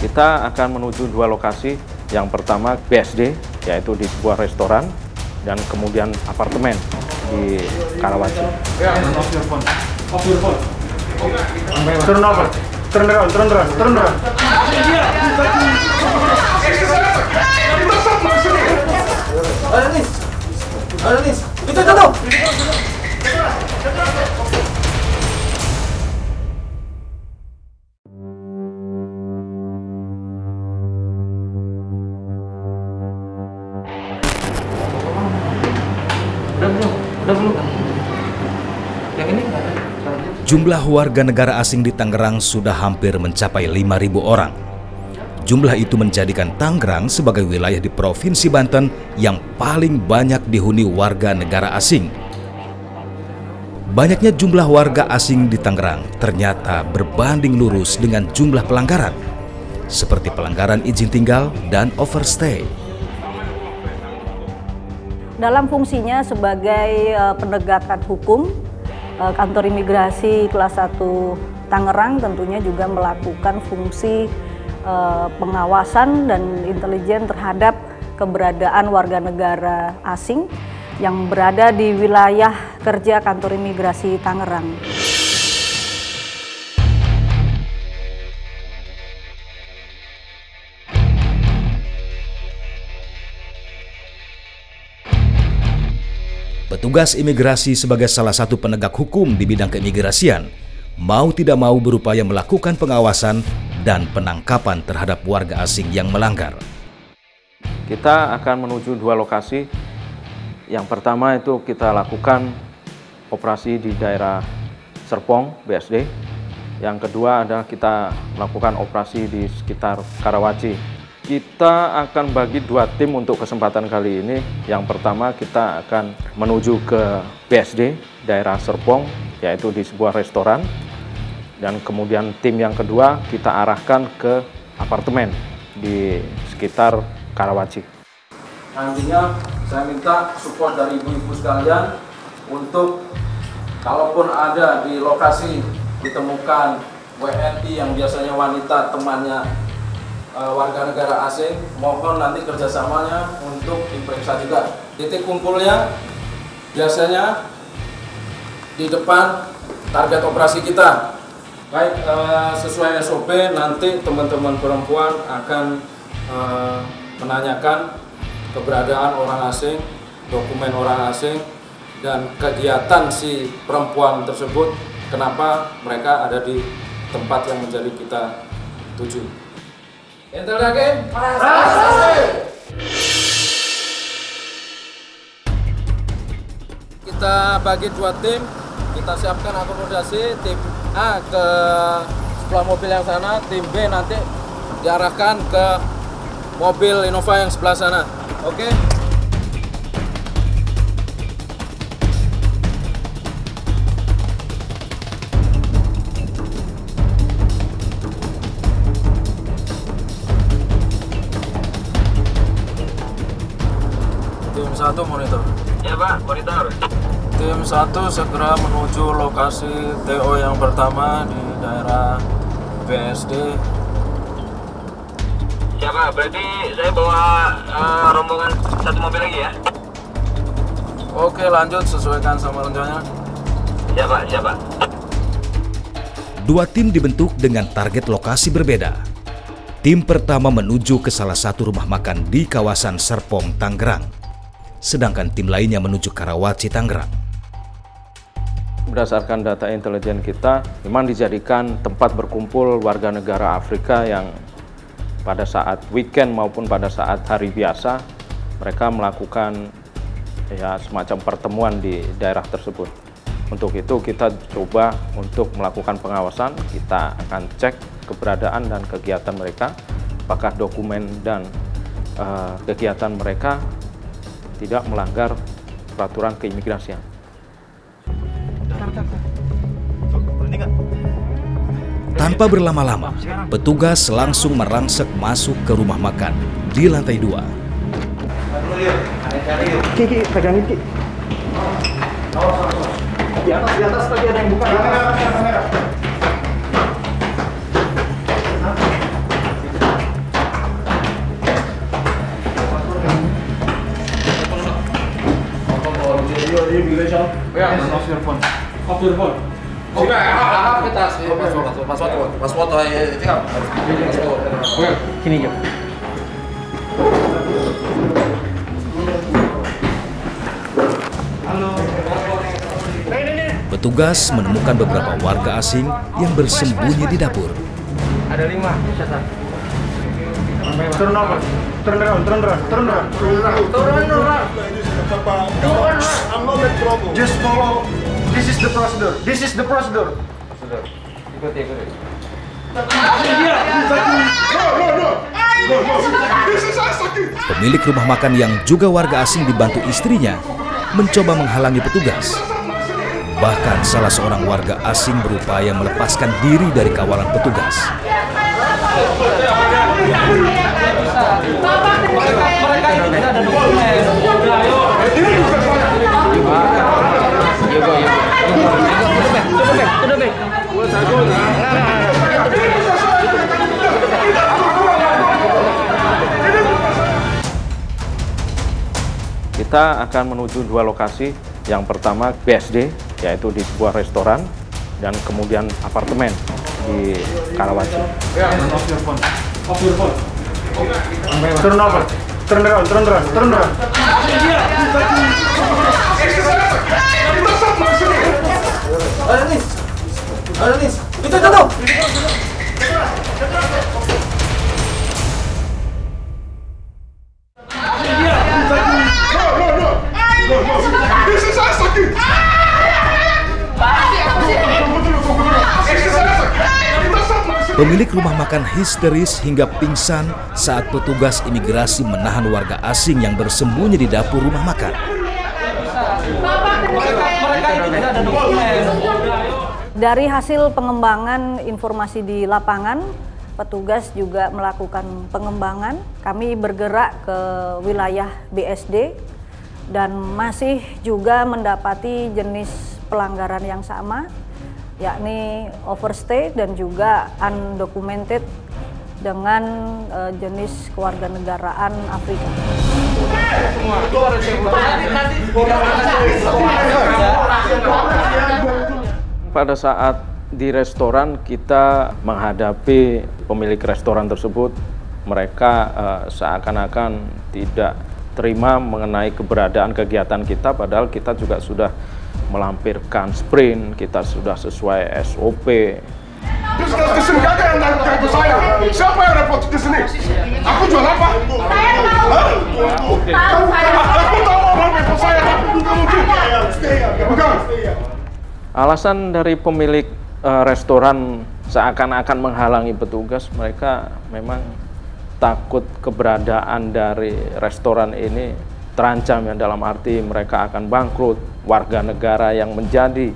Kita akan menuju dua lokasi. Yang pertama BSD, yaitu di sebuah restoran, dan kemudian apartemen di Karawaci. Turun over. Turn around. Nis. Itu jatuh. Udah belum. Yang ini nggak ada. Jumlah warga negara asing di Tangerang sudah hampir mencapai 5.000 orang. Jumlah itu menjadikan Tangerang sebagai wilayah di Provinsi Banten yang paling banyak dihuni warga negara asing. Banyaknya jumlah warga asing di Tangerang ternyata berbanding lurus dengan jumlah pelanggaran, seperti pelanggaran izin tinggal dan overstay. Dalam fungsinya sebagai penegakan hukum, Kantor Imigrasi Kelas 1 Tangerang tentunya juga melakukan fungsi pengawasan dan intelijen terhadap keberadaan warga negara asing yang berada di wilayah kerja Kantor Imigrasi Tangerang. Petugas imigrasi sebagai salah satu penegak hukum di bidang keimigrasian mau tidak mau berupaya melakukan pengawasan dan penangkapan terhadap warga asing yang melanggar. Kita akan menuju dua lokasi. Yang pertama itu kita lakukan operasi di daerah Serpong, BSD. Yang kedua adalah kita melakukan operasi di sekitar Karawaci. Kita akan bagi dua tim untuk kesempatan kali ini. Yang pertama kita akan menuju ke BSD, daerah Serpong, yaitu di sebuah restoran. Dan kemudian tim yang kedua kita arahkan ke apartemen di sekitar Karawaci. Nantinya saya minta support dari ibu-ibu sekalian untuk kalaupun ada di lokasi ditemukan WNI yang biasanya wanita temannya warga negara asing, mohon nanti kerjasamanya untuk diperiksa juga. Titik kumpulnya biasanya di depan target operasi kita. Baik, sesuai SOP nanti teman-teman perempuan akan menanyakan keberadaan orang asing, dokumen orang asing, dan kegiatan si perempuan tersebut, kenapa mereka ada di tempat yang menjadi kita tuju. Intel yakin? Kita bagi dua tim, kita siapkan akomodasi. Tim A ke sebelah mobil yang sana, tim B nanti diarahkan ke mobil Innova yang sebelah sana. Oke? Tim 1 monitor. Ya Pak, monitor. Tim 1 segera menuju lokasi TO yang pertama di daerah BSD. Ya Pak, berarti saya bawa rombongan satu mobil lagi ya? Oke, lanjut sesuaikan sama rencana. Siap Pak. Dua tim dibentuk dengan target lokasi berbeda. Tim pertama menuju ke salah satu rumah makan di kawasan Serpong, Tangerang. Sedangkan tim lainnya menuju Karawaci, Tangerang. Berdasarkan data intelijen kita, memang dijadikan tempat berkumpul warga negara Afrika yang pada saat weekend maupun pada saat hari biasa mereka melakukan semacam pertemuan di daerah tersebut. Untuk itu kita coba untuk melakukan pengawasan, kita akan cek keberadaan dan kegiatan mereka, apakah dokumen dan kegiatan mereka tidak melanggar peraturan keimigrasian. Tanpa berlama-lama, petugas langsung merangsek masuk ke rumah makan di lantai 2. Ki, pegangin Ki. Di atas tadi ada yang buka. Kamera. Petugas menemukan beberapa warga asing yang bersembunyi di dapur. Ada 5. Turn around. I'm not in trouble. Just follow. This is the procedure. Ikuti. Pemilik rumah makan yang juga warga asing dibantu istrinya mencoba menghalangi petugas. Bahkan salah seorang warga asing berupaya melepaskan diri dari kawalan petugas. Kita akan menuju 2 lokasi. Yang pertama BSD, yaitu di sebuah restoran, dan kemudian apartemen di Karawaci. Turn around. Itu tuh. Pemilik rumah makan histeris hingga pingsan saat petugas imigrasi menahan warga asing yang bersembunyi di dapur rumah makan. Dari hasil pengembangan informasi di lapangan, petugas juga melakukan pengembangan. Kami bergerak ke wilayah BSD dan masih juga mendapati jenis pelanggaran yang sama, yakni overstay dan juga undocumented dengan jenis kewarganegaraan Afrika. Pada saat di restoran kita menghadapi pemilik restoran tersebut, mereka seakan-akan tidak terima mengenai keberadaan kegiatan kita, padahal kita juga sudah melampirkan sprint, kita sudah sesuai SOP. Terus kesini gak ada yang ganggu saya. Siapa yang repot ke sini? Aku jual apa? Saya tahu. Aku tahu orang repot saya, tapi bukan mungkin. Bukan. Alasan dari pemilik restoran seakan-akan menghalangi petugas, mereka memang takut keberadaan dari restoran ini terancam, ya, dalam arti mereka akan bangkrut. Warga negara yang menjadi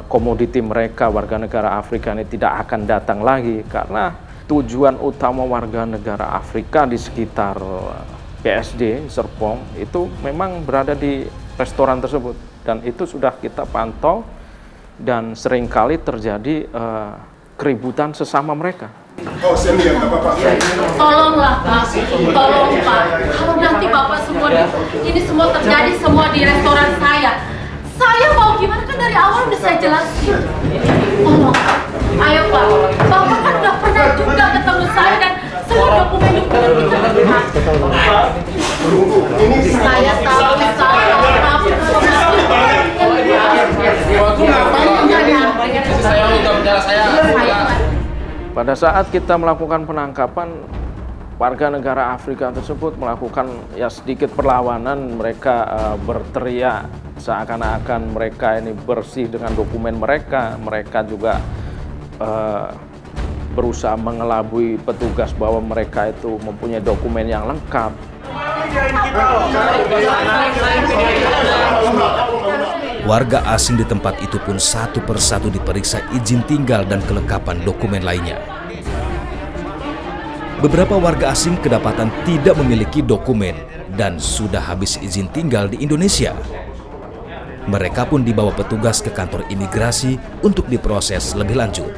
komoditi mereka, warga negara Afrika ini tidak akan datang lagi, karena tujuan utama warga negara Afrika di sekitar BSD Serpong itu memang berada di restoran tersebut, dan itu sudah kita pantau dan seringkali terjadi keributan sesama mereka. Oh, sini ya, Bapak. Tolonglah Pak, tolong Pak. Kalau nanti Bapak semua ini semua terjadi semua di restoran saya mau gimana, kan dari awal udah saya jelasin. Tolong, ayo Pak. Bapak kan udah pernah juga ketemu saya dan semua dokumen-dokumen kita lihat. Saya tahu Pada saat kita melakukan penangkapan, warga negara Afrika tersebut melakukan sedikit perlawanan. Mereka berteriak seakan-akan mereka ini bersih dengan dokumen mereka. Mereka juga berusaha mengelabui petugas bahwa mereka itu mempunyai dokumen yang lengkap. Warga asing di tempat itu pun satu persatu diperiksa izin tinggal dan kelengkapan dokumen lainnya. Beberapa warga asing kedapatan tidak memiliki dokumen dan sudah habis izin tinggal di Indonesia. Mereka pun dibawa petugas ke kantor imigrasi untuk diproses lebih lanjut.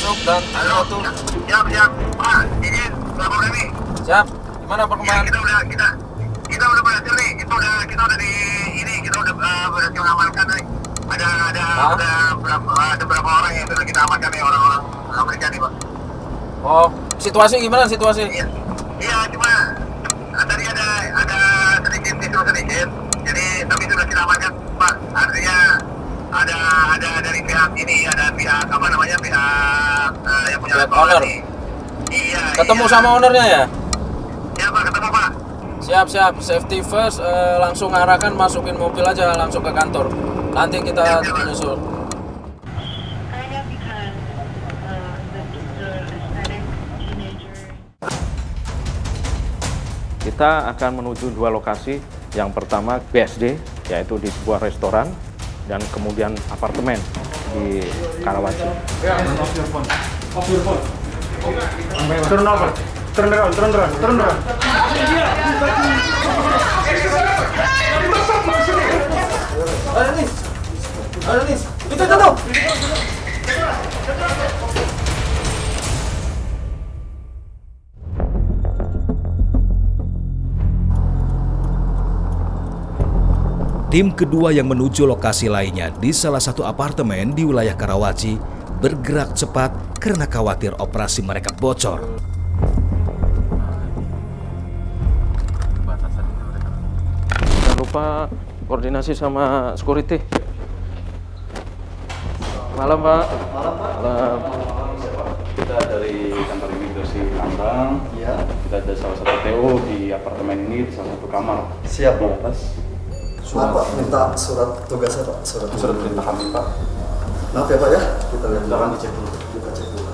masuk dan satu. Siap. Pak, ini lapor kami. Siap. Gimana perkembangan? Kita udah berhasil nih. Kita udah di ini, kita udah berhasil mengamankan nih. Ada beberapa orang yang sudah kita amankan nih, orang-orang Amerika nih, Pak. Oh, situasi gimana situasi? Iya, cuma tadi ada sedikit. Jadi tapi sudah kita amankan, Pak. Artinya ada dari pihak ini, ada pihak apa namanya, pihak yang punya Pihak owner. Iya. Ketemu sama ownernya ya? Ya, Pak, ketemu, Pak. Siap. Safety first, langsung arahkan, masukin mobil aja langsung ke kantor. Nanti kita menyusul. Kita akan menuju dua lokasi. Yang pertama BSD, yaitu di sebuah restoran, dan kemudian apartemen di Karawaci. Turn around. Ada nih. Itu tuh. Tim kedua yang menuju lokasi lainnya di salah satu apartemen di wilayah Karawaci bergerak cepat karena khawatir operasi mereka bocor. Jangan lupa koordinasi sama security. Malam, Pak. Malam. Kita dari kantor imigrasi Tangerang. Ya. Kita ada salah satu TO di apartemen ini, di salah satu kamar. Siap, di Pak. atas. Maaf, Pak, minta surat tugasnya, Pak. Surat Perintah kami, Pak. Maaf ya, Pak ya. Kita lihat dulu. Silakan dicek dulu. Kita cek dulu.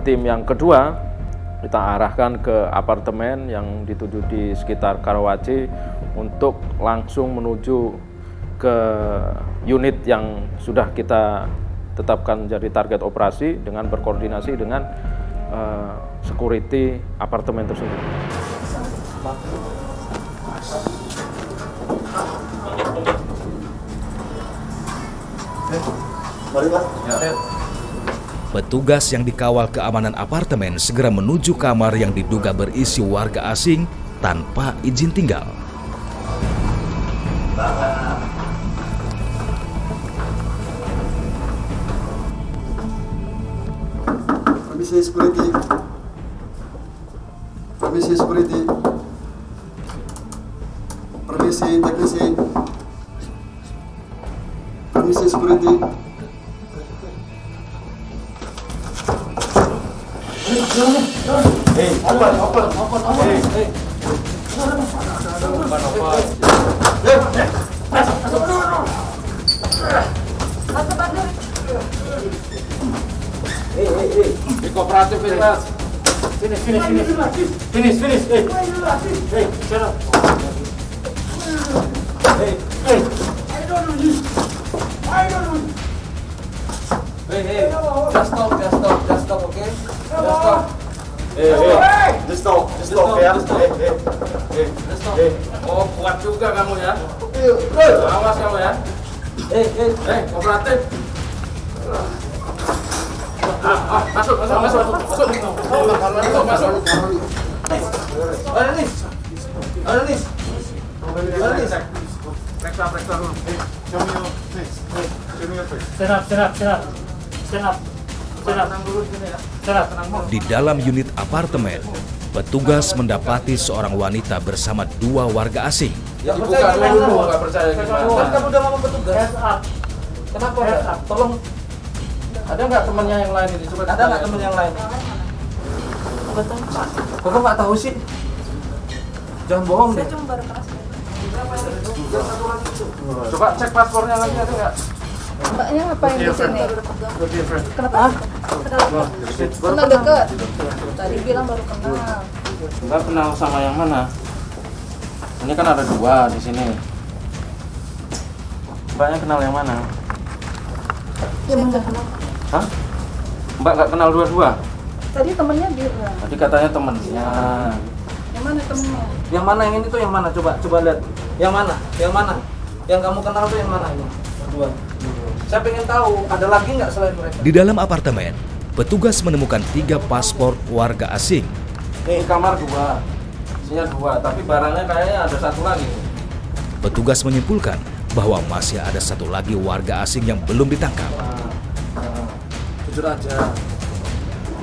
Tim yang kedua kita arahkan ke apartemen yang dituju di sekitar Karawaci untuk langsung menuju ke unit yang sudah kita tetapkan menjadi target operasi dengan berkoordinasi dengan security apartemen tersebut. Mari, Pak. Petugas yang dikawal keamanan apartemen segera menuju kamar yang diduga berisi warga asing tanpa izin tinggal. Permisi security. Permisi security. Permisi teknisi. Permisi security. Hey, open. Hey. Di kooperatif Mas. Finish. Hey, shut up. Hey. Hey, just stop, okay? Just stop. Just stop ya. Just stop. Oh, kuat juga kamu ya. Awas kamu ya. Kooperatif. Masuk. Ada nih. Periksa dulu. Stand up. Di dalam unit apartemen, petugas mendapati seorang wanita bersama dua warga asing. Dibuka dulu, nggak percaya gimana? Kamu udah ngomong petugas. Kenapa? Tolong. Ada nggak temannya yang lain ini? Coba Ada nggak teman yang lain? Betul, Pak. Kok nggak tahu sih? Jangan bohong deh. Coba cek paspornya lagi, ada nggak? Mbaknya ngapain di sini? Kenapa? Kenal deket. Tadi bilang baru kenal. Nggak kenal sama yang mana? Ini kan ada dua di sini. Mbaknya kenal yang mana? Yang nggak kenal. Hah? Mbak nggak kenal dua-dua? Tadi temennya bilang. Tadi katanya temennya. Yang mana temennya? Yang mana yang ini tuh yang mana? Coba lihat. Yang mana? Yang kamu kenal tuh yang mana ini? Dua. Saya pengen tahu, ada lagi nggak selain mereka? Di dalam apartemen, petugas menemukan 3 paspor warga asing. Nih kamar 2, isinya 2, tapi barangnya kayaknya ada 1 lagi. Petugas menyimpulkan bahwa masih ada 1 lagi warga asing yang belum ditangkap. Jujur aja.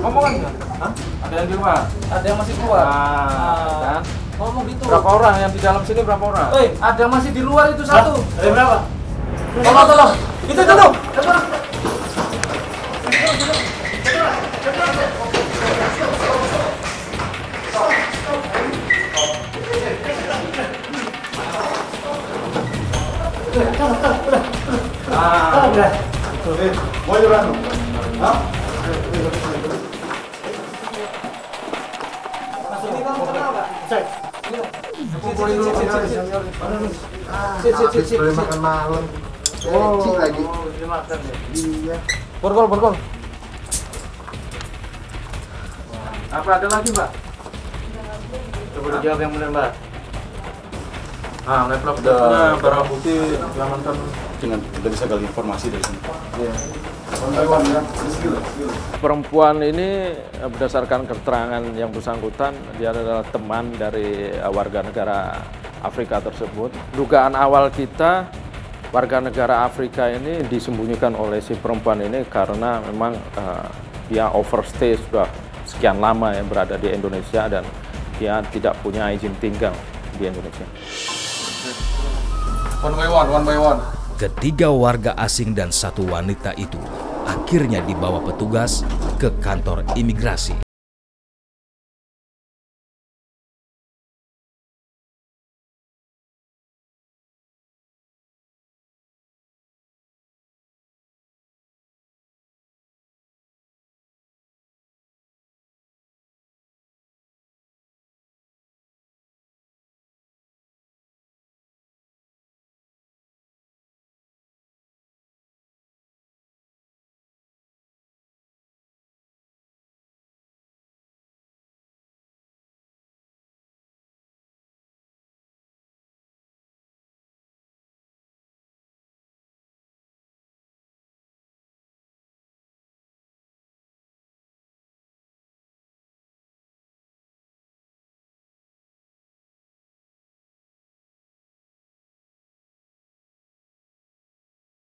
Ngomongan nggak? Hah? Ada yang di luar? Ada yang masih keluar? Kan? Ngomong gitu. Berapa orang yang di dalam sini, berapa orang? Ada yang masih di luar itu 1. Berapa? Tolong. Itu tuh. Mau nyerang? Hah? Makan malam. Lagi. Iya. Borgol. Apa ada lagi, Mbak? Coba dijawab yang benar, Mbak. Laptop barang bukti diamankan. Dengan kita bisa gali informasi dari sini. Iya. Perempuan ini berdasarkan keterangan yang bersangkutan, dia adalah teman dari warga negara Afrika tersebut. Dugaan awal kita, warga negara Afrika ini disembunyikan oleh si perempuan ini karena memang dia overstay sudah sekian lama ya berada di Indonesia dan dia tidak punya izin tinggal di Indonesia. One by one. Ketiga warga asing dan 1 wanita itu akhirnya dibawa petugas ke kantor imigrasi.